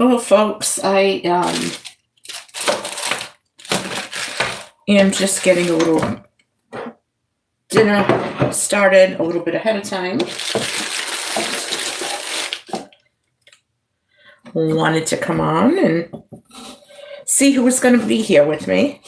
Oh, folks, I am just getting a little dinner started a little bit ahead of time. Wanted to come on and see who was going to be here with me.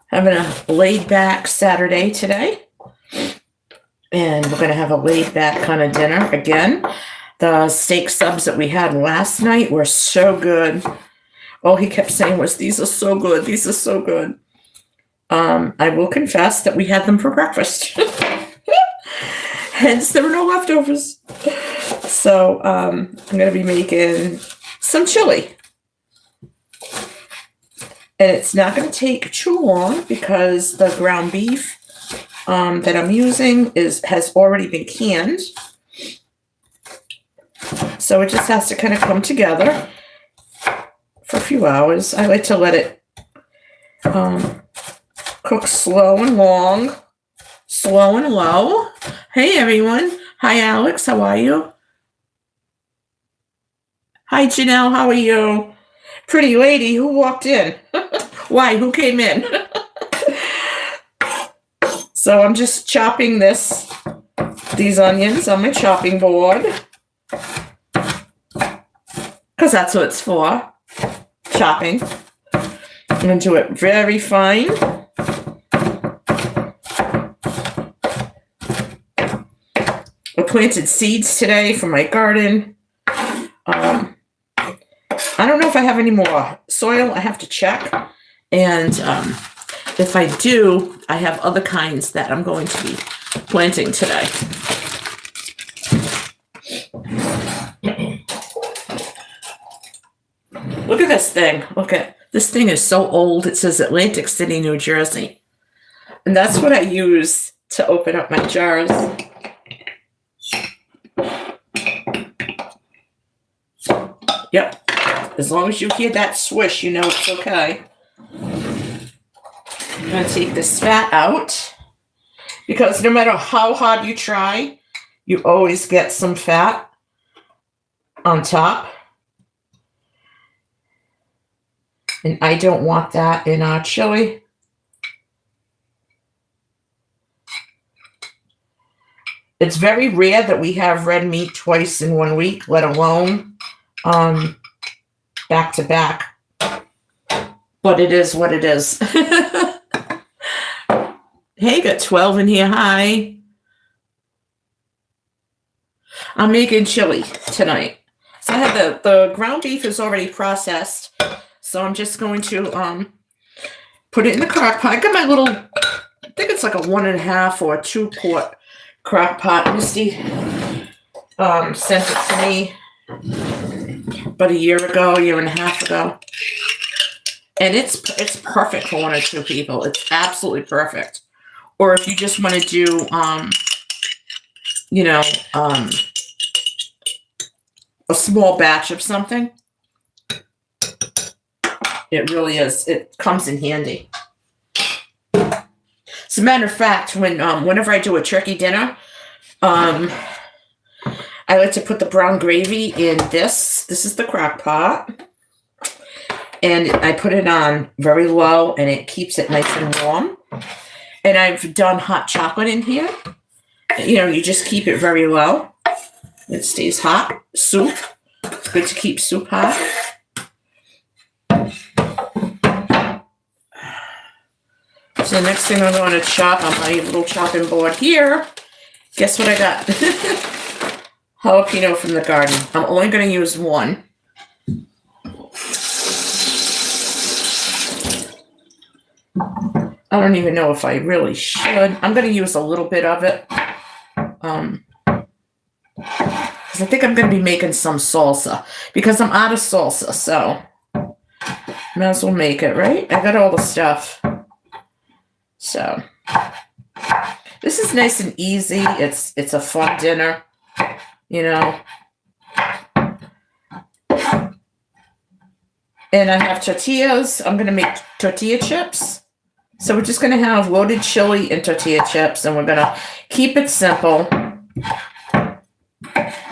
Having a laid-back Saturday today, and we're going to have a laid-back kind of dinner again. The steak subs that we had last night were so good. All he kept saying was, "These are so good. These are so good." I will confess that we had them for breakfast. Hence, there were no leftovers. So I'm going to be making some chili. And it's not going to take too long because the ground beef that I'm using has already been canned. So it just has to kind of come together for a few hours. I like to let it cook slow and long, slow and low. Hey, everyone. Hi, Alex. How are you? Hi, Janelle. How are you? Pretty lady, who walked in? Why? Who came in? So I'm just chopping these onions on my chopping board. Because that's what it's for. Chopping. I'm going to do it very fine. I planted seeds today for my garden. I don't know if I have any more soil. I have to check. And if I do, I have other kinds that I'm going to be planting today. Look at this thing. Look at this thing is so old. It says Atlantic City, New Jersey. And that's what I use to open up my jars. Yep. As long as you hear that swish, you know it's okay. I'm going to take this fat out because no matter how hard you try, you always get some fat on top. And I don't want that in our chili. It's very rare that we have red meat twice in 1 week, let alone back to back. But it is what it is. Hey, got 12 in here. Hi. I'm making chili tonight. So I have the ground beef is already processed. So I'm just going to put it in the crock pot. I got my little, I think it's like a 1.5 or 2 quart crock pot. Misty sent it to me about a year and a half ago. And it's perfect for 1 or 2 people. It's absolutely perfect. or if you just want to do, you know, a small batch of something, it really is. It comes in handy. As a matter of fact, whenever I do a turkey dinner, I like to put the brown gravy in this. This is the crock pot. And I put it on very low, and it keeps it nice and warm. And I've done hot chocolate in here. You know, you just keep it very low. It stays hot. Soup. It's good to keep soup hot. So the next thing I'm going to chop on my little chopping board here, guess what I got? Jalapeno from the garden. I'm only going to use one. I don't even know if I really should. I'm going to use a little bit of it. Because I think I'm going to be making some salsa. Because I'm out of salsa, so might as well make it, right? I got all the stuff. So this is nice and easy. It's a fun dinner, you know. And I have tortillas. I'm going to make tortilla chips. So we're just going to have loaded chili and tortilla chips, and we're going to keep it simple.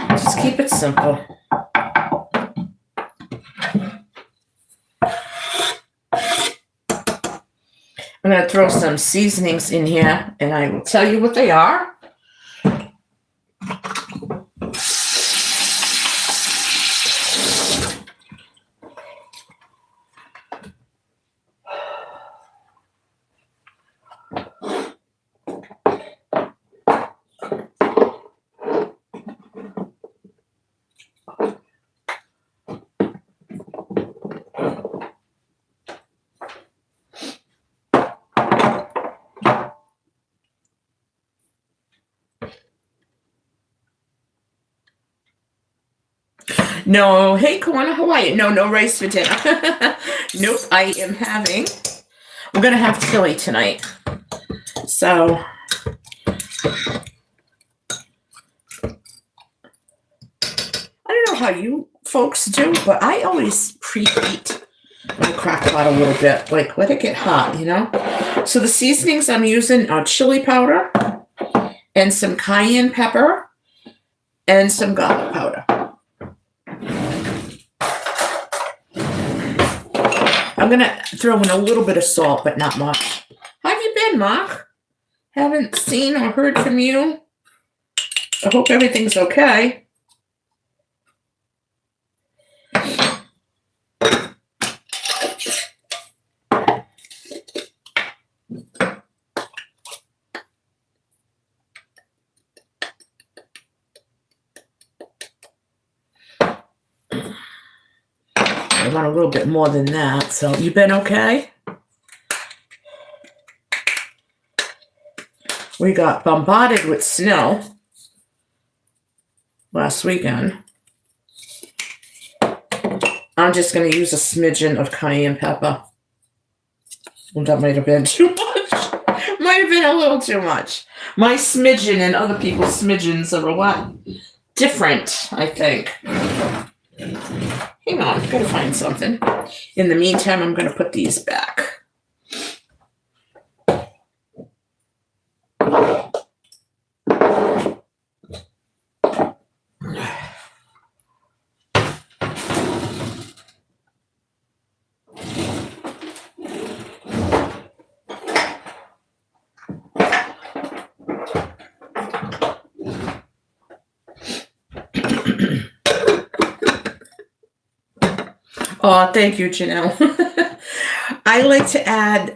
Just keep it simple. I'm going to throw some seasonings in here, and I will tell you what they are. No, hey, Kawana, Hawaii. No rice for dinner. Nope, we're going to have chili tonight. So, I don't know how you folks do, but I always preheat my crock pot a little bit. Like, let it get hot, you know? So the seasonings I'm using are chili powder and some cayenne pepper and some garlic powder. I'm going to throw in a little bit of salt, but not much. How have you been, Mark? Haven't seen or heard from you. I hope everything's okay. I want a little bit more than that. So, you been okay? We got bombarded with snow last weekend. I'm just going to use a smidgen of cayenne pepper. Well, that might have been too much. Might have been a little too much. My smidgen and other people's smidgens are a lot different, I think. Hang on, I've got to find something. In the meantime, I'm going to put these back. Oh, thank you, Janelle. I like to add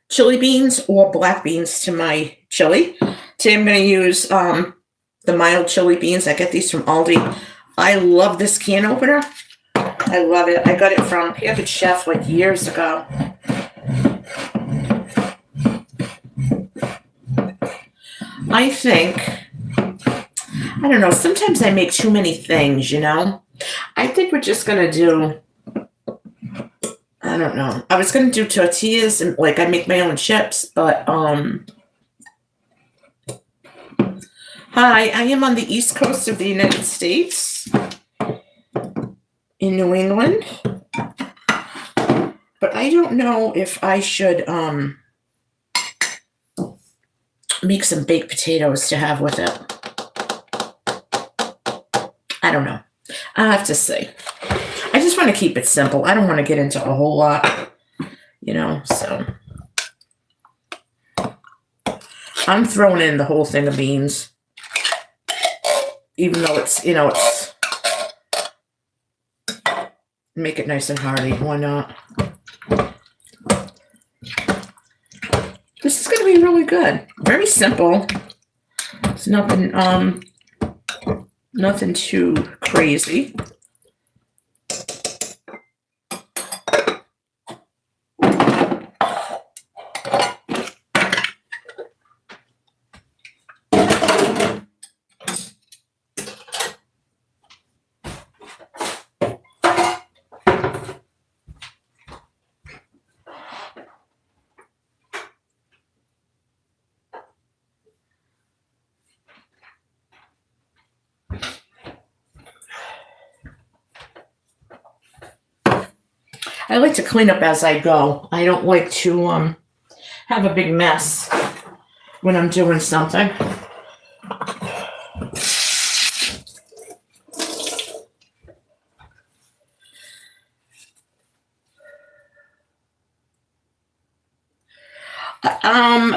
chili beans or black beans to my chili. Today I'm going to use the mild chili beans. I get these from Aldi. I love this can opener. I love it. I got it from Package Chef like years ago. I think, I don't know, sometimes I make too many things, you know? I think we're just going to do, I don't know. I was going to do tortillas and like I make my own chips, but Hi, I am on the East Coast of the United States in New England. But I don't know if I should make some baked potatoes to have with it. I don't know. I'll have to see. I just want to keep it simple. I don't want to get into a whole lot, so I'm throwing in the whole thing of beans, even though it's make it nice and hearty. Why not? This is going to be really good. Very simple. It's nothing too crazy. I like to clean up as I go. I don't like to have a big mess when I'm doing something.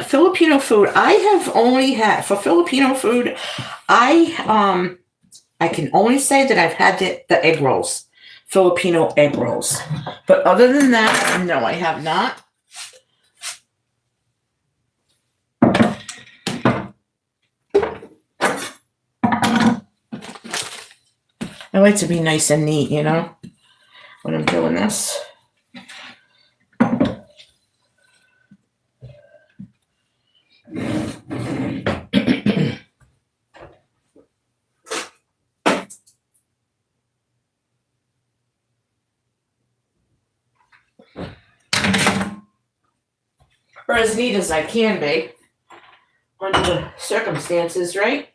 Filipino food. I have only had for Filipino food. I can only say that I've had the egg rolls. Filipino egg rolls. But other than that, no, I have not. I like to be nice and neat, when I'm doing this. Or as neat as I can be under the circumstances, right?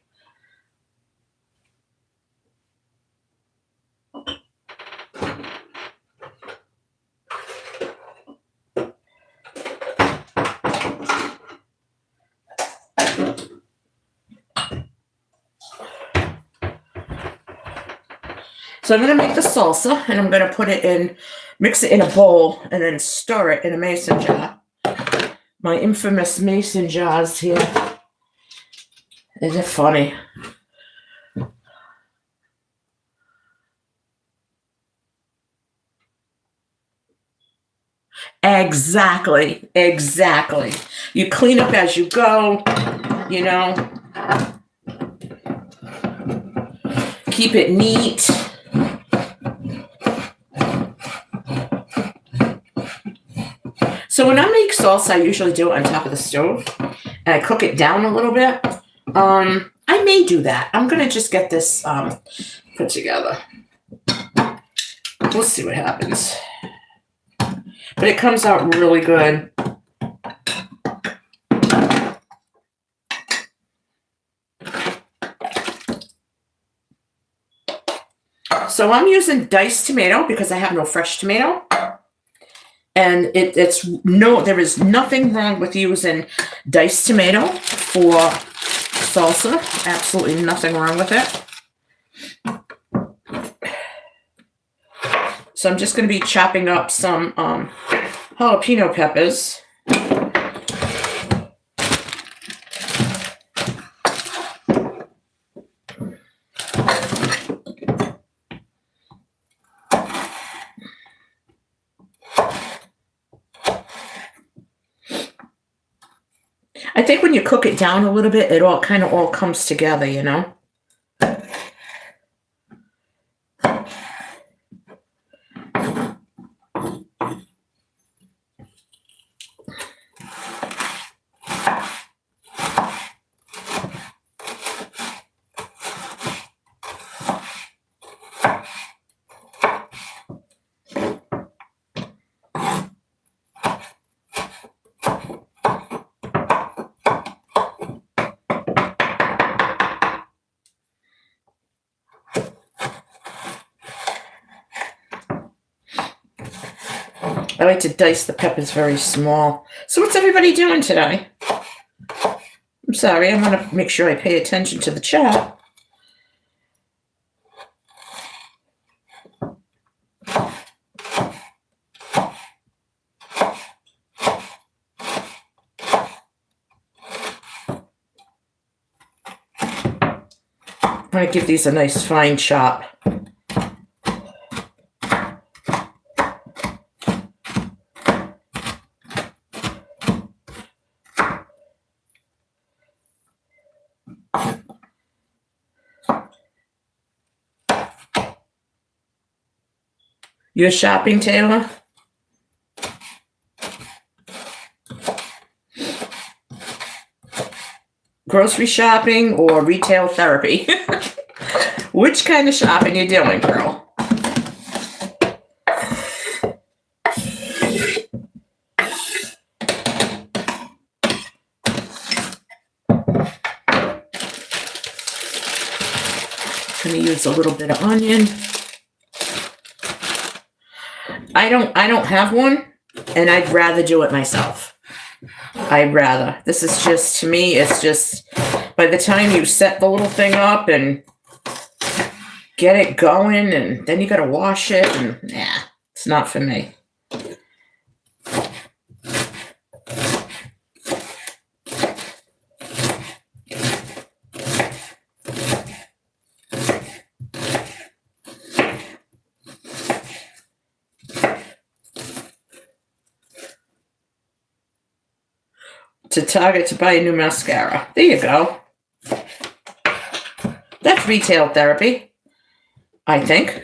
So I'm going to make the salsa, and I'm going to mix it in a bowl, and then stir it in a mason jar. My infamous mason jars here. Is it funny? Exactly. You clean up as you go, Keep it neat. So when I make salsa, I usually do it on top of the stove, and I cook it down a little bit. I may do that. I'm going to just get this put together. We'll see what happens. But it comes out really good. So I'm using diced tomato because I have no fresh tomato. And there is nothing wrong with using diced tomato for salsa. Absolutely nothing wrong with it. So I'm just going to be chopping up some jalapeno peppers. I think when you cook it down a little bit, it all kind of all comes together, like to dice the peppers very small. So what's everybody doing today? I'm sorry, I want to make sure I pay attention to the chat. I'm going to give these a nice fine chop. You're shopping, Taylor? Grocery shopping or retail therapy? Which kind of shopping you doing, girl? Gonna use a little bit of onion. I don't have one, and I'd rather do it myself. I'd rather. This is just, to me, it's just, by the time you set the little thing up and get it going, and then you gotta wash it, and nah, it's not for me. To Target to buy a new mascara. There you go. That's retail therapy, I think.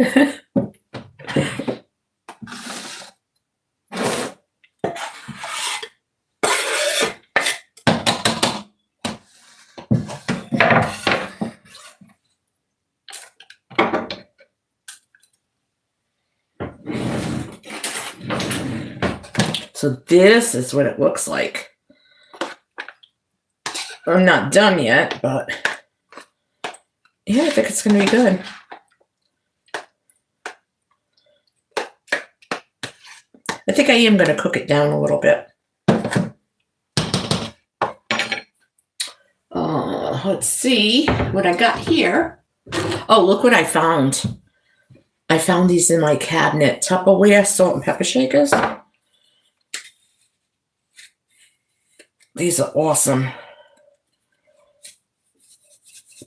So this is what it looks like. I'm not done yet, but yeah, I think it's going to be good. I think I am going to cook it down a little bit. Let's see what I got here. Oh, look what I found. I found these in my cabinet. Tupperware salt and pepper shakers. These are awesome.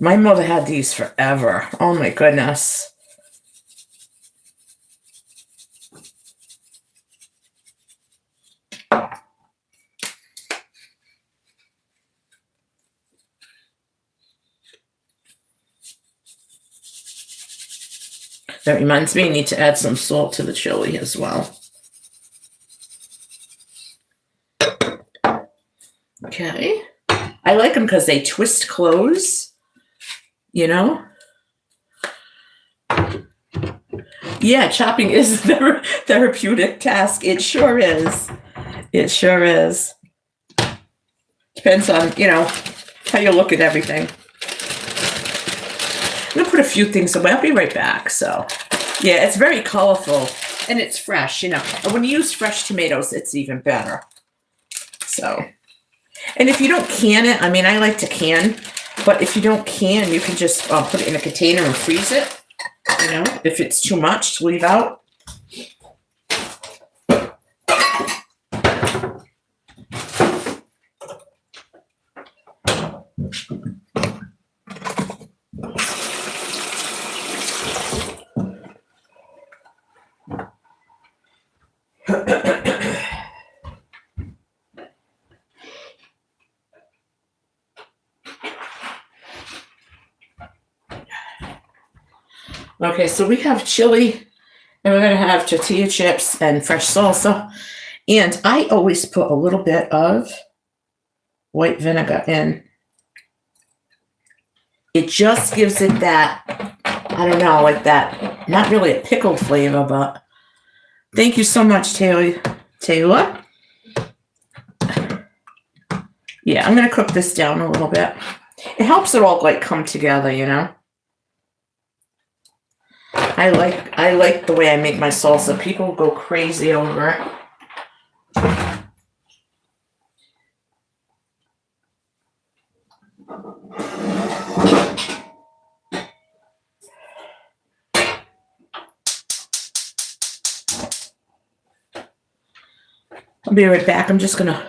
My mother had these forever. Oh my goodness. That reminds me, I need to add some salt to the chili as well. Okay. I like them because they twist close. You know? Yeah, chopping is a therapeutic task. It sure is. It sure is. Depends on, how you look at everything. I'm going to put a few things away. I'll be right back. So, yeah, it's very colorful. And it's fresh, And when you use fresh tomatoes, it's even better. So, and if you don't can it, I like to can. But if you don't can, you can just put it in a container and freeze it, if it's too much to leave out. Okay, so we have chili, and we're going to have tortilla chips and fresh salsa. And I always put a little bit of white vinegar in. It just gives it that, I don't know, like that, not really a pickled flavor, but thank you so much, Taylor. Yeah, I'm going to cook this down a little bit. It helps it all, come together, I like the way I make my salsa. People go crazy over it. I'll be right back. I'm just gonna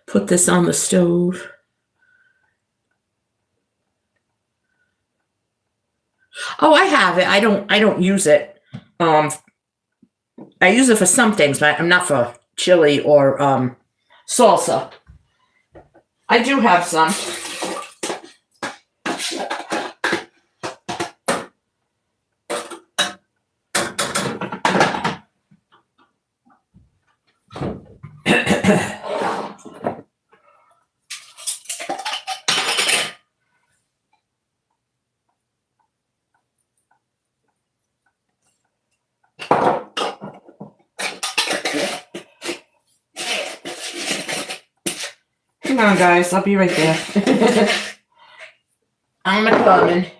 put this on the stove. Oh, I have it. I don't use it. I use it for some things, but I'm not for chili or salsa. I do have some. Come on, guys. I'll be right there. I'm coming.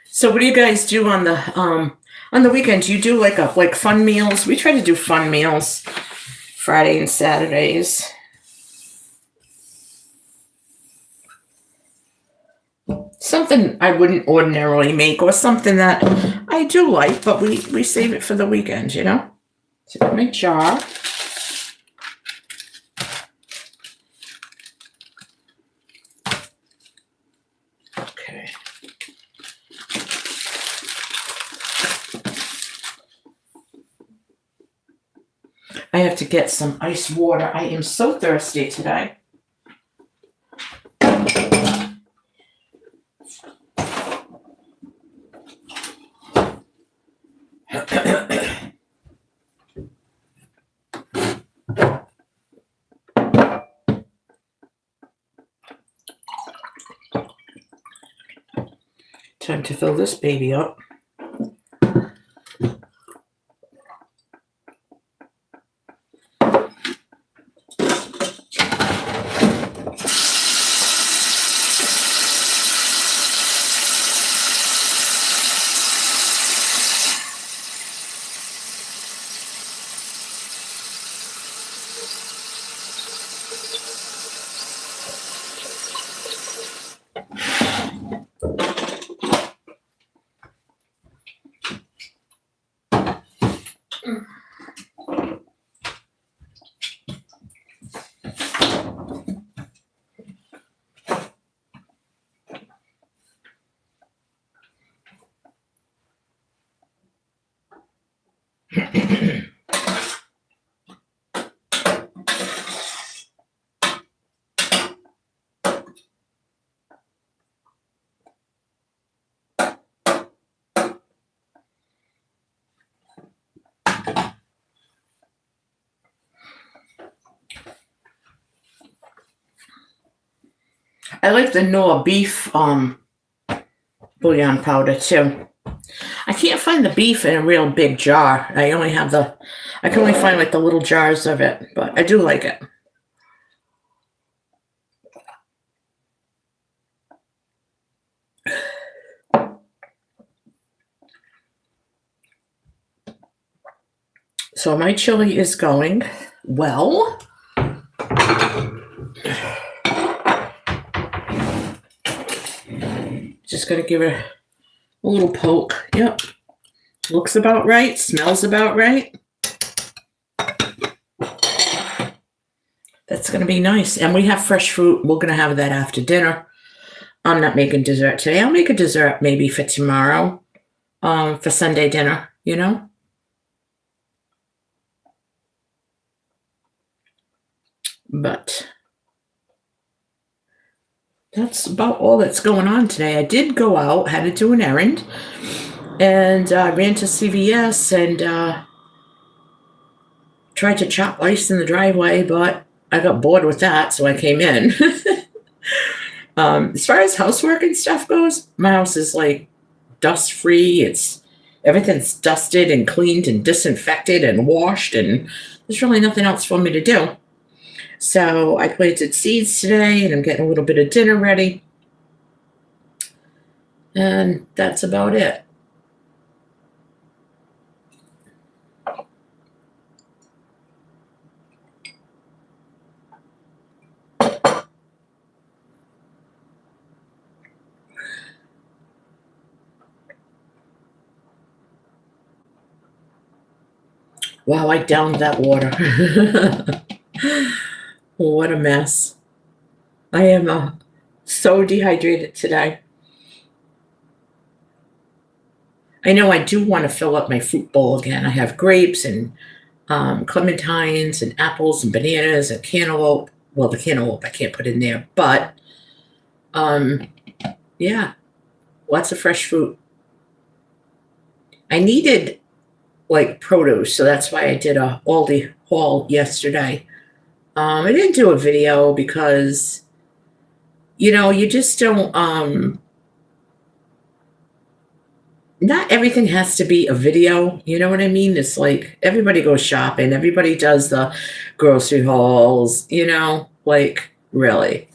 So what do you guys do on the weekend? Do you do like fun meals? We try to do fun meals Friday and Saturdays. Something I wouldn't ordinarily make, or something that I do like, but we save it for the weekend, you know? So my jar. Okay. I have to get some ice water. I am so thirsty today. Time to fill this baby up. I like the Noah beef bouillon powder too. I can't find the beef in a real big jar. I can only find like the little jars of it, but I do like it. So my chili is going well. Just gotta give it a little poke. Yep. Looks about right. Smells about right. That's gonna be nice. And we have fresh fruit. We're gonna have that after dinner. I'm not making dessert today. I'll make a dessert maybe for tomorrow. For Sunday dinner, you know? But that's about all that's going on today. I did go out, had to do an errand. And I ran to CVS and tried to chop ice in the driveway, but I got bored with that, so I came in. As far as housework and stuff goes, my house is like dust free. Everything's dusted and cleaned and disinfected and washed, and there's really nothing else for me to do. So I planted seeds today, and I'm getting a little bit of dinner ready. And that's about it. Wow, I downed that water. What a mess. I am so dehydrated today. I know I do want to fill up my fruit bowl again. I have grapes and clementines and apples and bananas and cantaloupe. Well, the cantaloupe I can't put in there, but yeah, lots of fresh fruit. I needed like produce, so that's why I did a Aldi haul yesterday. I didn't do a video because you just don't. Not everything has to be a video. You know what I mean? It's like everybody goes shopping, everybody does the grocery hauls. Like really.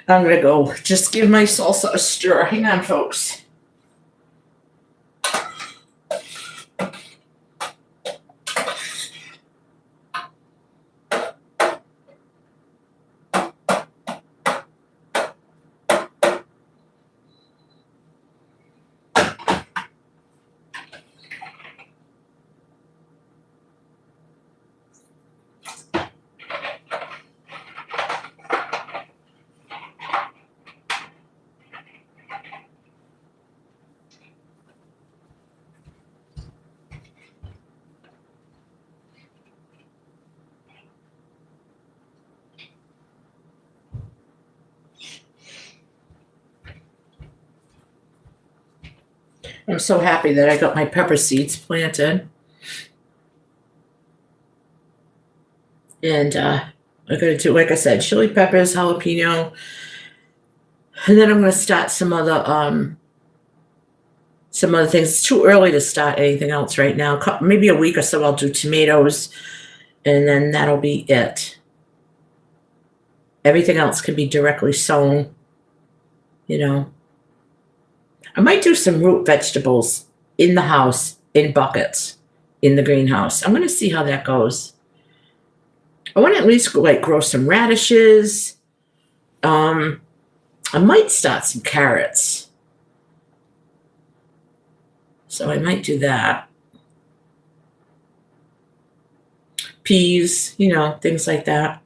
I'm gonna go just give my salsa a stir. Hang on, folks. I'm so happy that I got my pepper seeds planted. And I'm going to do, like I said, chili peppers, jalapeno. And then I'm going to start some other things. It's too early to start anything else right now. Maybe a week or so I'll do tomatoes, and then that'll be it. Everything else can be directly sown. I might do some root vegetables in the house in buckets in the greenhouse. I'm going to see how that goes. I want to at least grow some radishes. I might start some carrots. So I might do that. Peas, things like that.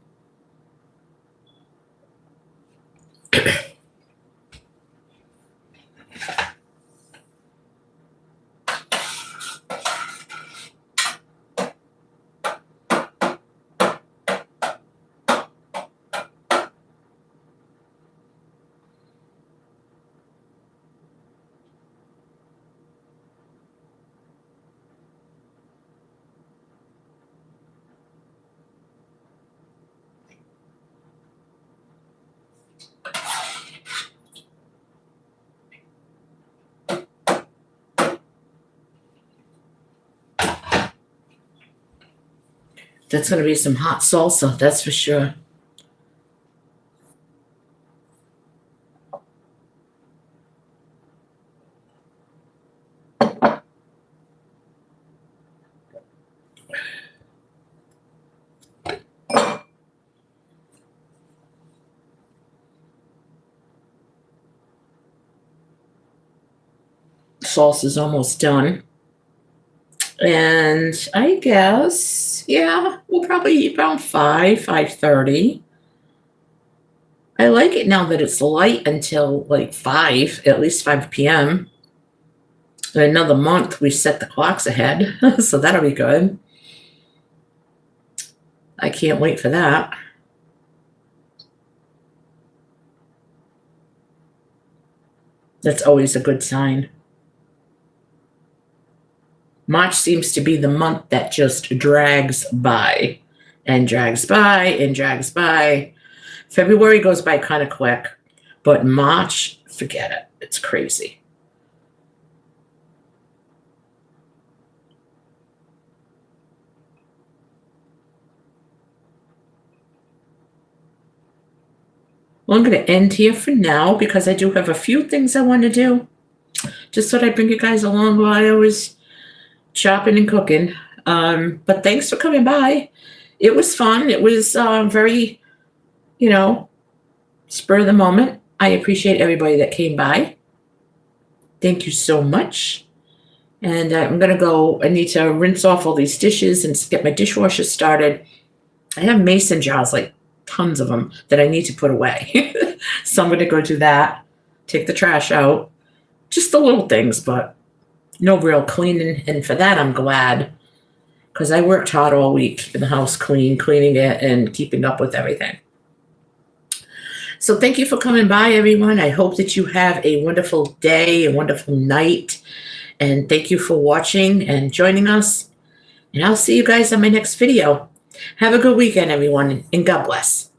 That's going to be some hot salsa, that's for sure. Salsa's almost done. And I guess, yeah, we'll probably eat around 5:30. I like it now that it's light until like 5, at least 5 p.m. In another month, we set the clocks ahead, so that'll be good. I can't wait for that. That's always a good sign. March seems to be the month that just drags by and drags by and drags by. February goes by kind of quick, but March, forget it. It's crazy. Well, I'm going to end here for now because I do have a few things I want to do. Just thought I'd bring you guys along while I was chopping and cooking. But thanks for coming by. It was fun. It was very, spur of the moment. I appreciate everybody that came by. Thank you so much. And I'm going to go. I need to rinse off all these dishes and get my dishwasher started. I have mason jars, like tons of them, that I need to put away. So I'm going to go do that. Take the trash out. Just the little things, but no real cleaning. And for that, I'm glad. Because I worked hard all week in the house cleaning it and keeping up with everything. So thank you for coming by, everyone. I hope that you have a wonderful day, a wonderful night. And thank you for watching and joining us. And I'll see you guys on my next video. Have a good weekend, everyone, and God bless.